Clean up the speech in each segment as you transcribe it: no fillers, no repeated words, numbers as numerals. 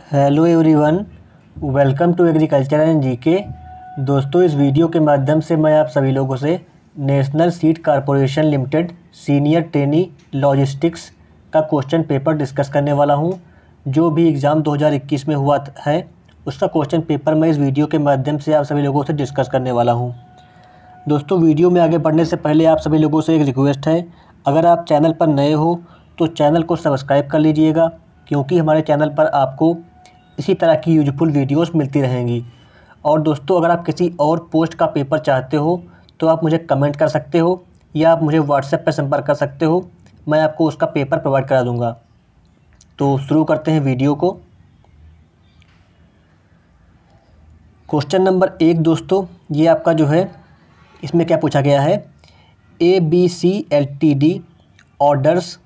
Hello everyone, welcome to agriculture and GK. दोस्तों, इस video के माध्यम से मैं आप सभी लोगों से national seed corporation limited senior trainee logistics का क्वेश्चन पेपर डिस्कस करने वाला हूं। जो भी एग्ज़ाम 2021 में हुआ है उसका क्वेश्चन पेपर मैं इस वीडियो के माध्यम से आप सभी लोगों से डिस्कस करने वाला हूं। दोस्तों, वीडियो में आगे बढ़ने से पहले आप सभी लोगों से एक रिक्वेस्ट है, अगर आप चैनल पर नए हो तो चैनल को सब्सक्राइब कर लीजिएगा, क्योंकि हमारे चैनल पर आपको इसी तरह की यूजफुल वीडियोस मिलती रहेंगी। और दोस्तों, अगर आप किसी और पोस्ट का पेपर चाहते हो तो आप मुझे कमेंट कर सकते हो या आप मुझे व्हाट्सएप पर संपर्क कर सकते हो, मैं आपको उसका पेपर प्रोवाइड करा दूंगा। तो शुरू करते हैं वीडियो को। क्वेश्चन नंबर 1 दोस्तों, ये आपका जो है इसमें क्या पूछा गया है, ABC Ltd orders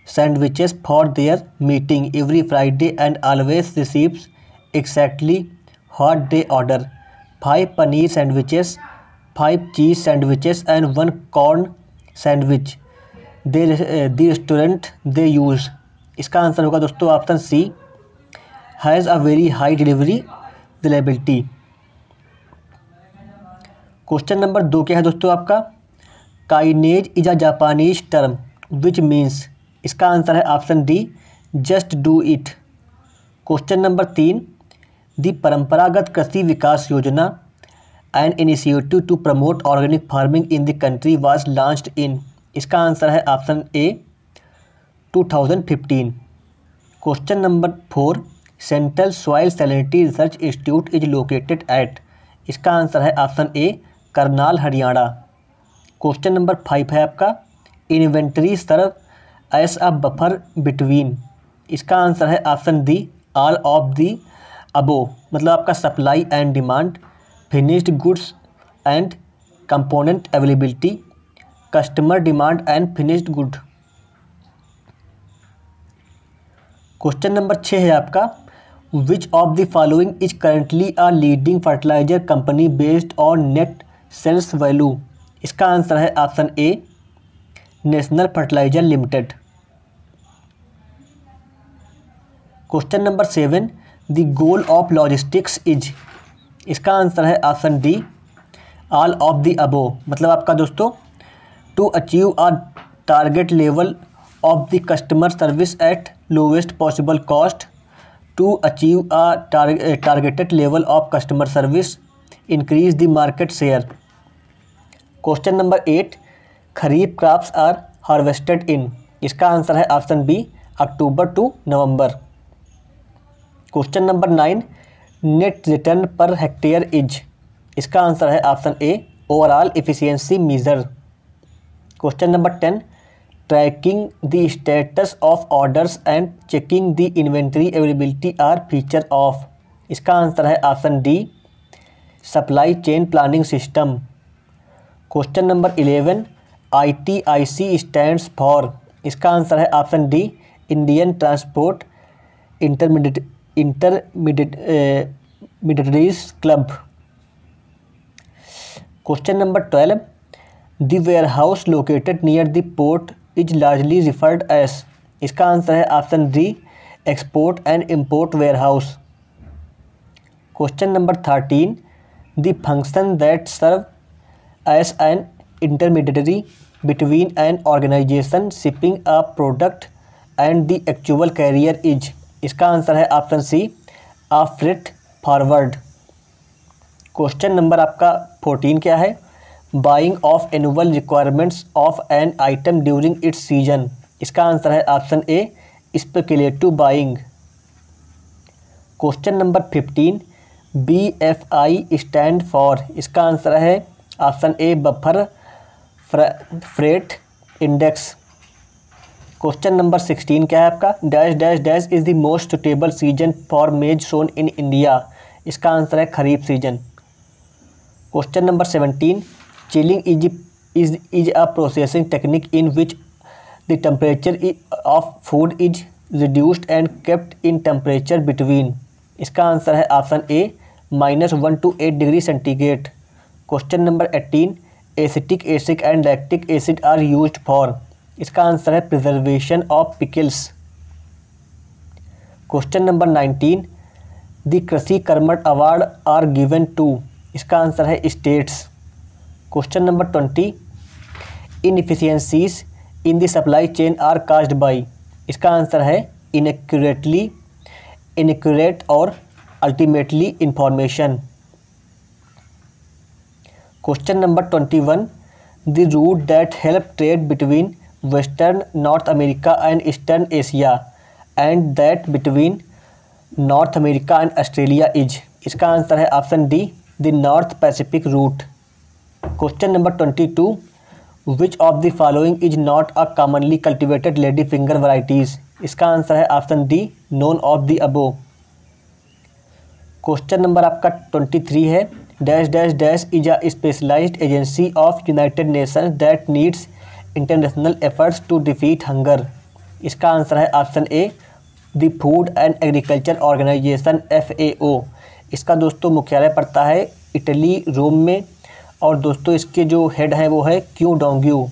sandwiches for their meeting every Friday and always receives exactly what they order: 5 paneer sandwiches, 5 cheese sandwiches and 1 corn sandwich. The restaurant they use. इसका आंसर होगा दोस्तों option C, has a very high delivery reliability. Question number 2 क्या है दोस्तों आपका, काइनेज is a Japanese term which means. इसका answer है option D, just do it. Question number 3, the Paramparagat Krishi Vikas Yojana an initiative to promote organic farming in the country was launched in. इसका answer है option A, 2015। Question number 4, central soil salinity research institute is located at. इसका answer है option A, Karnal Haryana. Question number 5 है आपका, inventory serve as a buffer between. इसका answer है option D, all of the above. मतलब आपका supply and demand, finished goods and component availability, customer demand and finished good. Question number 6 है आपका, which of the following is currently a leading fertiliser company based on net sales value. इसका answer है option A, national fertiliser limited. Question number 7, the goal of logistics is. इसका answer है option D, all of the above. मतलब आपका दोस्तों, to achieve a target level of the customer service at lowest possible cost, to achieve a targeted level of customer service, increase the market share. Question number 8, kharif crops are harvested in. इसका answer है option B, October to November. Question number 9, net return पर hectare is. इसका answer है option A, overall efficiency measure. Question number 10, tracking the status of orders and checking the inventory availability are feature of. इसका answer है option D, supply chain planning system. Question number 11, ITIC stands for. इसका answer है option D, Indian transport intermediaries club. Question number 12, the warehouse located near the port is largely referred as. इसका answer है option D, export and import warehouse. Question number 13, the function that serve as an intermediary between an organization shipping a product and the actual carrier is। इसका answer है option C, a freight forward। Question number आपका 14 क्या है, buying of annual requirements of an item during its season. इसका answer है option A, speculative buying. Question number 15, BFI stand for. इसका answer है option A, buffer freight index. Question number 16 क्या है आपका, dash dash dash is the most suitable season for maize sown in India. इसका answer है खरीफ season. Question number 17, chilling is a processing technique in which the temperature of food is reduced and kept in temperature between. इसका answer है option A, -1 to 8 degree centigrade. Question number 18, acetic acid and lactic acid are used for. इसका answer है preservation of pickles. Question number 19, the Krishi Karmath award are given to, इसका answer है states. Question number 20, inefficiencies in the supply chain are caused by, इसका answer है inaccurately, inaccurate और ultimately information. Question number 21, the route that help trade between western North America and eastern Asia and that between North America and Australia is, इसका answer है option D, the North Pacific route. Question number 22, which of the following is not a commonly cultivated lady finger varieties, इसका answer है option D, none of the above. Question number आपका 23 है, dash dash dash is a specialized agency of United Nations that needs international efforts to defeat hunger, इसका answer है option A, the food and agriculture organization FAO। इसका दोस्तों मुख्यालय पड़ता है Italy रोम में, और दोस्तों इसके जो हेड हैं वो है क्यू डोंग्यू।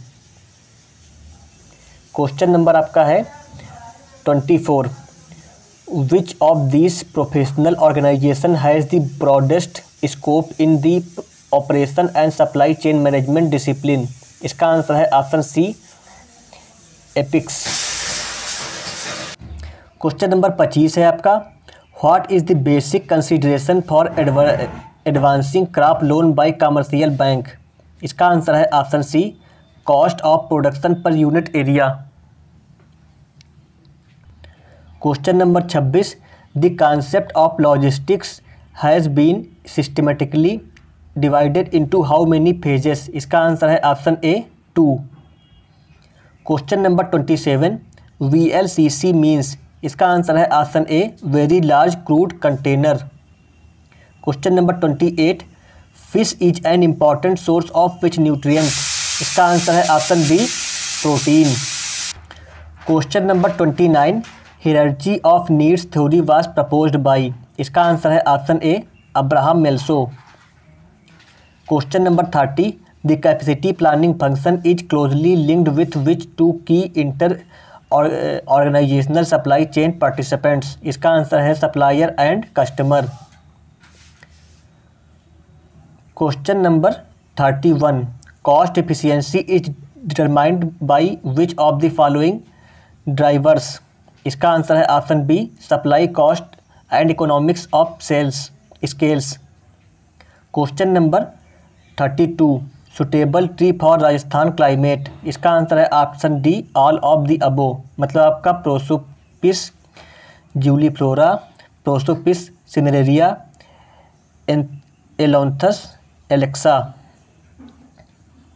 क्वेश्चन नंबर आपका है 24, which of this professional organization has the broadest scope in the operation and supply chain management discipline, इसका आंसर है option C, APICS. Question number 25 है आपका, what is the basic consideration for advancing crop loan by commercial bank, इसका answer है option C, cost of production per unit area. Question number 26, the concept of logistics has been systematically divided into how many phases, इसका answer है option A, 2। Question number 27, VLCC means, इसका answer है option A, very large crude container. Question number 28, fish is an important source of which nutrient, इसका answer है option B, protein. Question number 29, hierarchy of needs theory was proposed by, इसका answer है option A, Abraham मेल्सो। Question number 30, the capacity planning function is closely linked with which two key inter organisational supply chain participants, इसका answer है supplier and customer. Question number 31, cost efficiency is determined by which of the following drivers, इसका answer है option B, supply cost and economics of sales scales. Question number 32, suitable tree for Rajasthan climate, इसका answer है option D, all of the above, मतलब आपका Prosopis juliflora, Prosopis cineraria, Ailanthus एलेक्सा।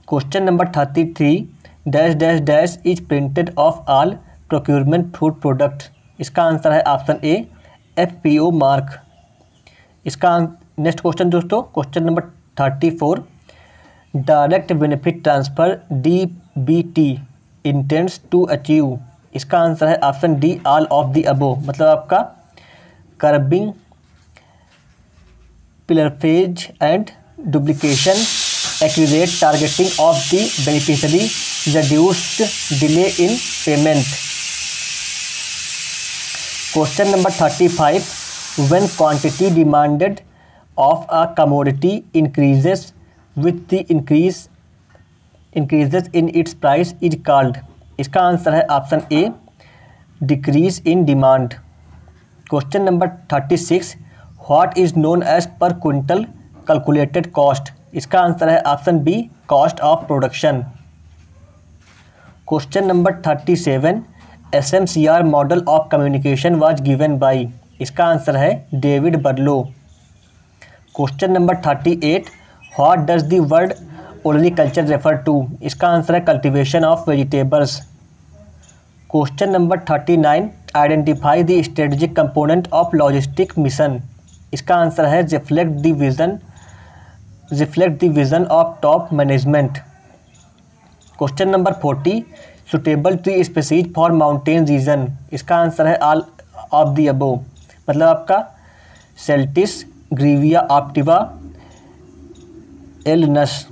Question number 33, dash dash dash is printed of all procurement food product, इसका answer है option A, FPO mark. इसका next question दोस्तों, question number 34, direct benefit transfer DBT intends to achieve, इसका answer है option D, all of the above, मतलब आपका curbing pilferage and duplication, accurate targeting of the beneficiary, reduced delay in payment. Question number 35, when quantity demanded of a commodity increases with the increases in its price is called, इसका answer है option A, decrease in demand. Question number 36, what is known as per quintal calculated cost, इसका answer है option B, cost of production. Question number 37, SMCR model of communication was given by, इसका answer है David Berlo. Question number 38, what does the word olericulture refer to, इसका answer है cultivation of vegetables. Question number 39, identify the strategic component of logistic mission, इसका answer है reflect the vision of top management. Question number 40, suitable tree species for mountain region, इसका answer है all of the above, मतलब आपका Celtis, Grewia optiva, Alnus.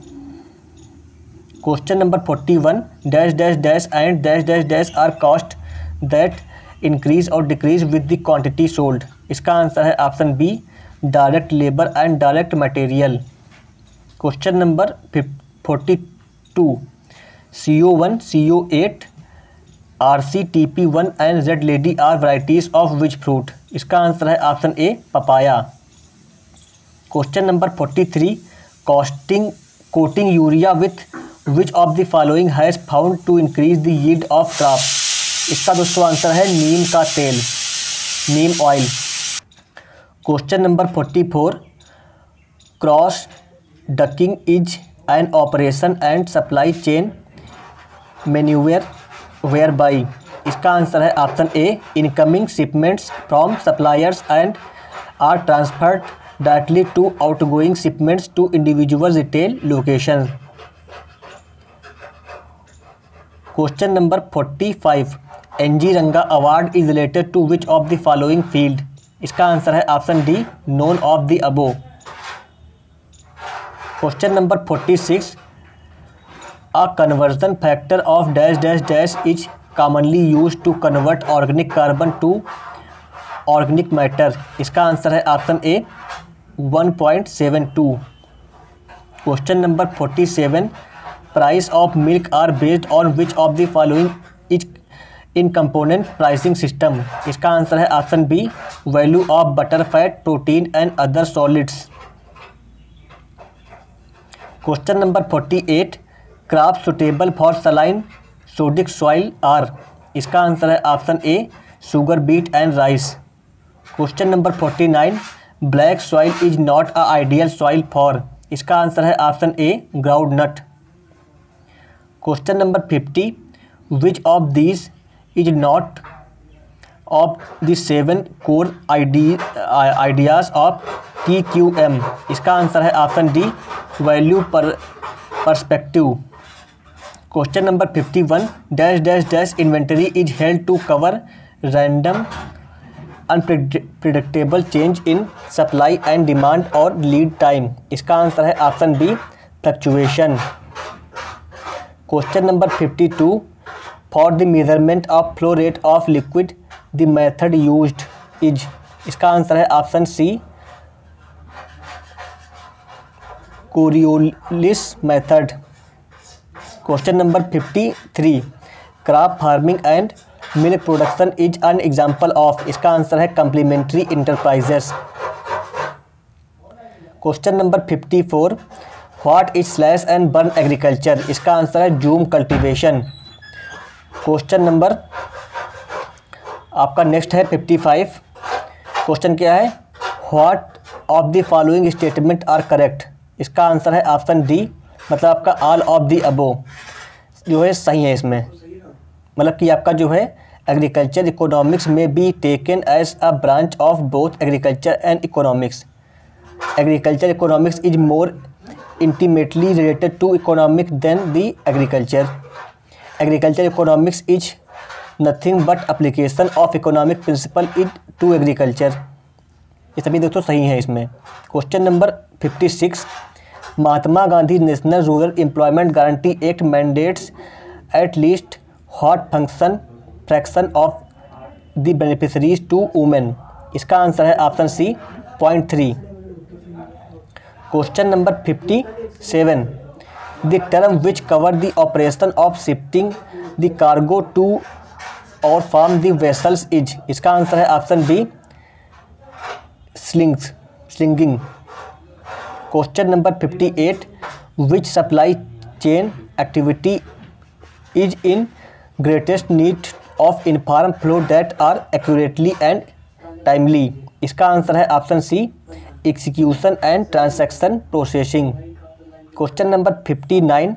Question number 41, dash dash dash and dash dash dash are cost that increase और decrease with the quantity sold, इसका answer है option B direct labour and direct material. Question number 42 CO1, CO8, RCTP1 and red lady are varieties of which fruit. इसका answer है option A papaya. Question number 43 coating urea with which of the following has found to increase the yield of crop. इसका दोस्तों answer है नीम का तेल, neem oil. Question number 44 cross docking is an operation and supply chain manoeuvre where by. इसका answer है option A incoming shipments from suppliers and are transferred directly to outgoing shipments to individual retail location. Question number 45 NG रंगा award is related to which of the following field. इसका answer है option D none of the above. Question number 46 a conversion factor of dash dash dash is commonly use to convert organic carbon to organic matter. इसका answer है option A 1.72। Question number 47 price of milk are based on which of the following is in component pricing system. इसका answer है option B value of butter fat protein and other solids. Question number 48 crop suitable for saline sodic soil are. इसका answer है option A sugar beet and rice. Question number 49 black soil is not a ideal soil for. इसका answer है option A groundnut. Question number 50 which of these is not of the 7 core ideas of TQM। इसका answer है option D value perspective. Question number 51 dash dash dash inventory is held to cover random unpredictable change in supply and demand और lead time. इसका answer है option B fluctuation. Question number 52 for the measurement of flow rate of liquid the method used is. इसका answer है option C Coriolis method. Question number 53 crop farming and milk production is an example of. इसका answer है complementary enterprises. Question number 54 what is slash and burn agriculture. इसका answer है jhum cultivation. Question number आपका next है 55। Question क्या है what of the following statement are correct. इसका answer है ऑप्शन डी मतलब आपका ऑल ऑफ द अबो जो है सही है इसमें। मतलब कि आपका जो है एग्रीकल्चर इकोनॉमिक्स में be taken as a branch of both agriculture and economics. Agriculture economics is more intimately related to economics than the agriculture. Agriculture economics is nothing but application of economic principle into agriculture. ये सभी दोस्तों सही है इसमें। Question number 56 Mahatma Gandhi national rural employment guarantee act mandates at least what fraction of the beneficiaries to women. इसका answer है option C 0.3। Question number 57 the term which cover the operation of shifting the cargo to or from the vessels is. इसका answer है option B slinging. Question number 58 which supply chain activity is in greatest need of inform flow that are accurately and timely. इसका answer है option C execution and transaction processing. Question number 59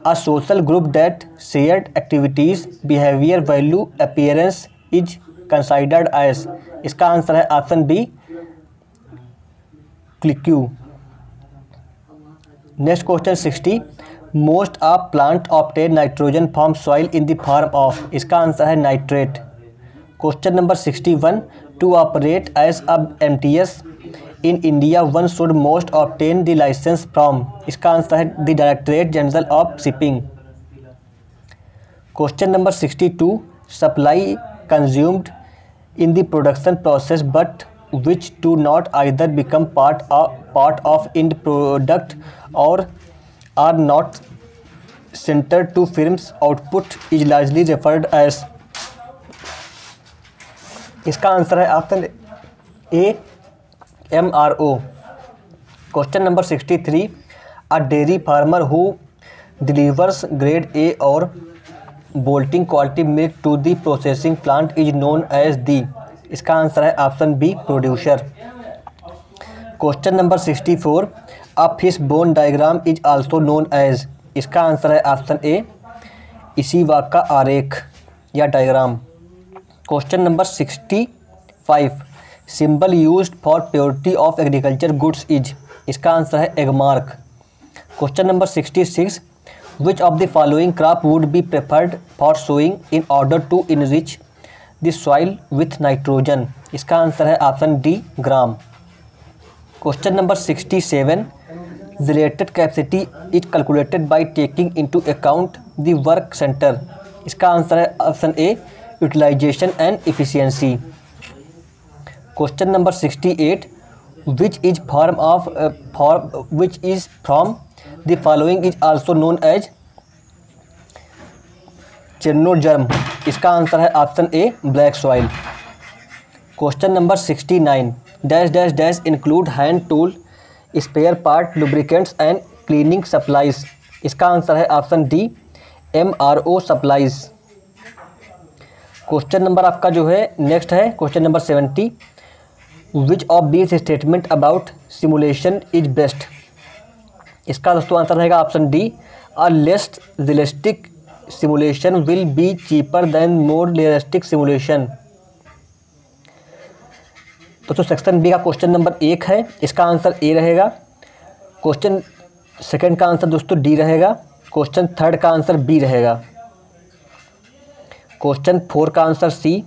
a social group that shared activities behaviour value appearance is considered as. इसका answer है option B क्लिक्यू। Next question 60 most of plant obtain nitrogen from soil in the form of. इसका answer है nitrate. Question number 61 to operate as a MTS in India one should most obtain the licence from. इसका answer है the directorate general of shipping. Question number 62 supply consumed in the production process but which do not either become part of end product or are not centered to firm's output is largely referred as। इसका answer है option A MRO। Question number 63, a dairy farmer who delivers grade A और bolting quality milk to the processing plant is known as the. इसका answer है option B producer. Question number 64, a fish bone diagram is also known as. इसका answer है option A Ishikawa का आरेख या diagram. Question number 65, symbol used for purity of agriculture goods is. इसका answer है Agmark. Question number 66, which of the following crop would be preferred for sowing in order to enrich the soil with nitrogen. इसका answer है option D gram. Question number 67, the rated capacity is calculated by taking into account the work centre. इसका answer है option A utilisation and efficiency. Question number 68, which is from the following is also known as chernozem. इसका answer है option A black soil. Question number 69, dash dash dash include hand tool spare part lubricants and cleaning supplies. इसका answer है option D MRO supplies. Question number आपका जो है next है question number 70, which of these statement about simulation is best. इसका दोस्तों answer रहेगा option D a less realistic simulation will be cheaper than more realistic simulation. दोस्तों section B का question number 1 है, इसका आंसर ए रहेगा। Question second का answer दोस्तों डी रहेगा। क्वेश्चन थर्ड का आंसर बी रहेगा। क्वेश्चन 4 का आंसर सी।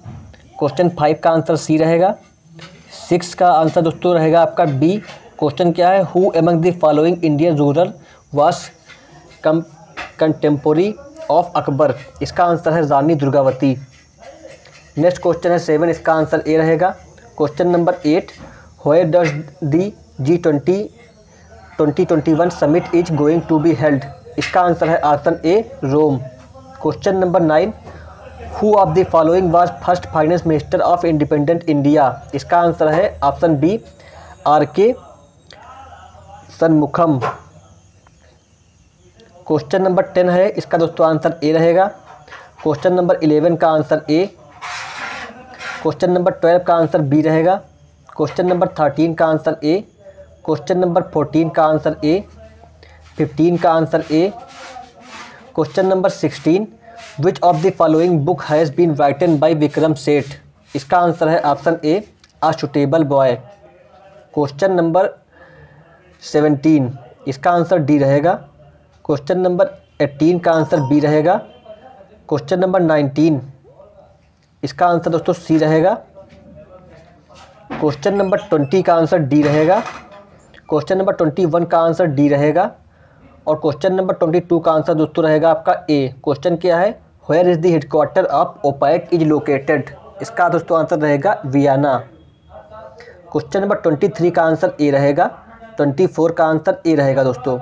क्वेश्चन 5 का आंसर सी रहेगा। 6 का आंसर दोस्तों रहेगा आपका बी। क्वेश्चन क्या है, who among the following Indian ruler was contemporary of Akbar. इसका आंसर है रानी दुर्गावती। नेक्स्ट क्वेश्चन है 7, इसका आंसर ए रहेगा। Question number 8, where does the G20 2021 summit is going to be held. इसका आंसर है option A Rome. Question number 9, who of the following was first finance minister of independent India. इसका answer है option B RK Shanmukham. Question number 10 है, इसका दोस्तों answer A रहेगा। Question number 11 का answer A. Question number 12 का answer B रहेगा। Question number 13 का आंसर ए। क्वेश्चन नंबर 14 का आंसर ए। 15 का answer A. Question number 16, which of the following book has been written by Vikram Seth. इसका answer है option A a suitable boy. Question number 17, इसका answer D रहेगा। Question number 18 का answer B रहेगा। Question number 19, इसका answer दोस्तों सी रहेगा। क्वेश्चन नंबर 20 का आंसर डी रहेगा। क्वेश्चन नंबर 21 का आंसर डी रहेगा। और क्वेश्चन नंबर 22 का आंसर दोस्तों रहेगा आपका ए। क्वेश्चन क्या है, where is the headquarter of OPEC is located. इसका दोस्तों आंसर रहेगा वियना। क्वेश्चन नंबर 23 का आंसर ए रहेगा। 24 का आंसर ए रहेगा दोस्तों।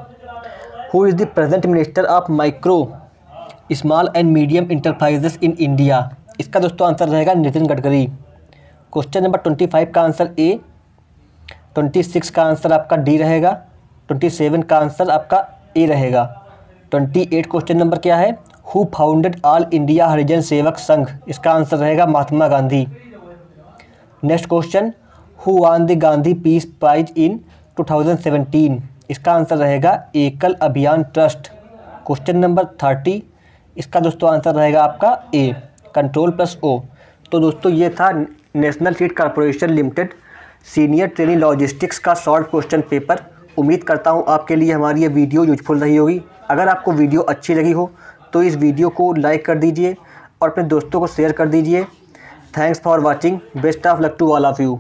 Who is the present minister of micro small and medium enterprises in India. इसका दोस्तों आंसर रहेगा नितिन गडकरी। क्वेश्चन नंबर 25 का आंसर ए। 26 का आंसर आपका डी रहेगा। 27 का आंसर आपका ए रहेगा। 28 क्वेश्चन नंबर क्या है, who founded all India Harijan Sevak Sangh. इसका आंसर रहेगा Mahatma Gandhi. Next question, who won the Gandhi peace prize in 2017। इसका आंसर रहेगा एकल अभियान ट्रस्ट। क्वेश्चन नंबर 30, इसका दोस्तों आंसर रहेगा आपका ए कंट्रोल+O। तो दोस्तों ये था national seed corporation limited senior training logistics का शॉर्ट क्वेश्चन पेपर। उम्मीद करता हूँ आपके लिए हमारी ये वीडियो यूजफुल रही होगी। अगर आपको वीडियो अच्छी लगी हो तो इस वीडियो को लाइक कर दीजिए और अपने दोस्तों को शेयर कर दीजिए। Thanks for watching. Best of luck to all of you.